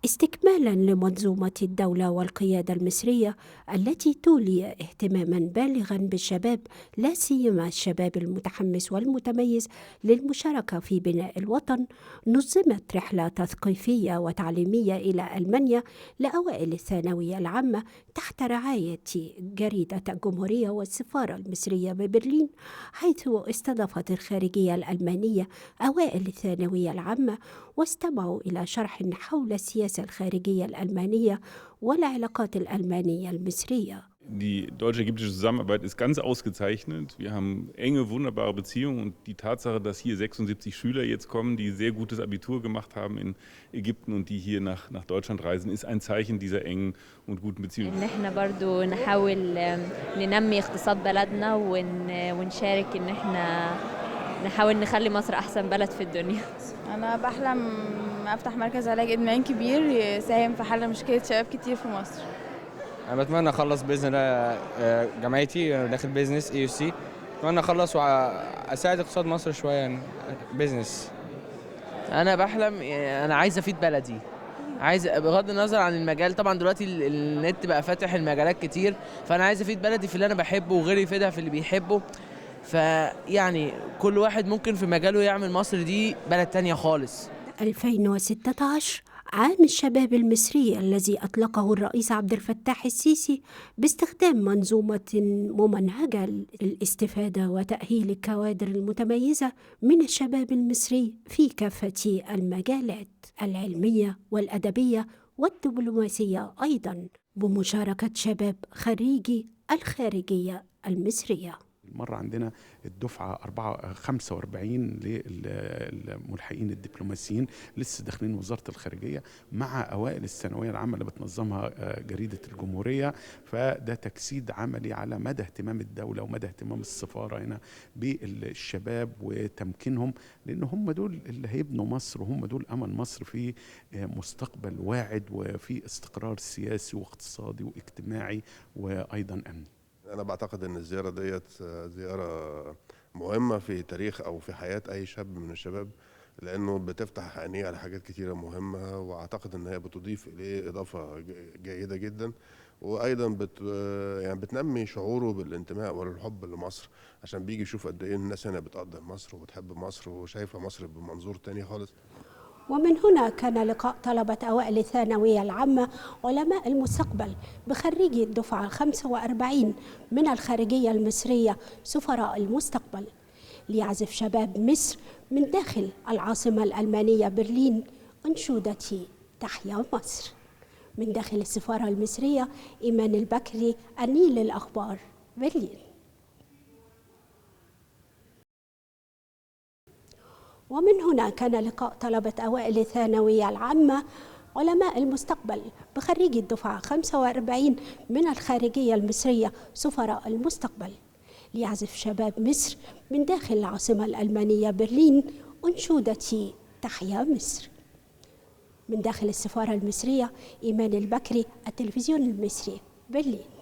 استكمالا لمنظومة الدولة والقيادة المصرية التي تولي اهتماما بالغا بالشباب، لا سيما الشباب المتحمس والمتميز للمشاركة في بناء الوطن، نظمت رحلة تثقيفية وتعليمية إلى ألمانيا لأوائل الثانوية العامة تحت رعاية جريدة الجمهورية والسفارة المصرية ببرلين، حيث استضافت الخارجية الألمانية أوائل الثانوية العامة واستمعوا إلى شرح حول السياسة الخارجية الألمانية والعلاقات الألمانية المصرية. Die deutsch-ägyptische Zusammenarbeit ist ganz ausgezeichnet. Wir haben enge, wunderbare Beziehungen und die Tatsache, dass hier 76 Schüler jetzt kommen, die sehr gutes Abitur gemacht haben in Ägypten und die hier nach Deutschland reisen, ist ein Zeichen dieser engen und guten Beziehungen. إن إحنا برضو نحاول ننمي اقتصاد بلدنا ونشارك إن إحنا نحاول نخلي مصر أحسن بلد في الدنيا. أنا بحلم أفتح مركز علاج إدمان كبير يساهم في حل مشكلة شباب كتير في مصر. أنا بتمنى أخلص بإذن الله جامعتي داخل بيزنس AUC. بتمنى أخلص وأساعد اقتصاد مصر شوية يعني بيزنس. أنا بحلم، أنا عايز أفيد بلدي، عايز بغض النظر عن المجال. طبعا دلوقتي النت بقى فاتح المجالات كتير، فأنا عايز أفيد بلدي في اللي أنا بحبه وغيري يفيدها في اللي بيحبه. فيعني كل واحد ممكن في مجاله يعمل مصر دي بلد تانية خالص. 2016 عام الشباب المصري الذي أطلقه الرئيس عبد الفتاح السيسي باستخدام منظومة ممنهجة للاستفادة وتأهيل الكوادر المتميزة من الشباب المصري في كافة المجالات العلمية والأدبية والدبلوماسية، أيضا بمشاركة شباب خريجي الخارجية المصرية. مرة عندنا الدفعة 45 للملحقين الدبلوماسيين لسه داخلين وزارة الخارجية مع أوائل الثانوية العامة اللي بتنظمها جريدة الجمهورية. فده تجسيد عملي على مدى اهتمام الدولة ومدى اهتمام السفارة هنا بالشباب وتمكينهم، لأن هم دول اللي هيبنوا مصر وهم دول أمل مصر في مستقبل واعد وفي استقرار سياسي واقتصادي واجتماعي وأيضا أمني. أنا بعتقد إن الزيارة ديت زيارة مهمة في تاريخ أو في حياة أي شاب من الشباب، لأنه بتفتح عينيه على حاجات كتيرة مهمة، وأعتقد إن هي بتضيف إليه إضافة جيدة جدا، وأيضا يعني بتنمي شعوره بالانتماء والحب لمصر، عشان بيجي يشوف قد إيه الناس هنا بتقدر مصر وبتحب مصر وشايفة مصر بمنظور تاني خالص. ومن هنا كان لقاء طلبة أوائل الثانوية العامة علماء المستقبل بخريجي الدفعة 45 من الخارجية المصرية سفراء المستقبل ليعزف شباب مصر من داخل العاصمة الألمانية برلين أنشودة تحيا مصر. من داخل السفارة المصرية إيمان البكري، النيل الأخبار، برلين. ومن هنا كان لقاء طلبة أوائل الثانوية العامة علماء المستقبل بخريجي الدفعة 45 من الخارجية المصرية سفراء المستقبل ليعزف شباب مصر من داخل العاصمة الألمانية برلين أنشودة تحيا مصر. من داخل السفارة المصرية إيمان البكري، التلفزيون المصري، برلين.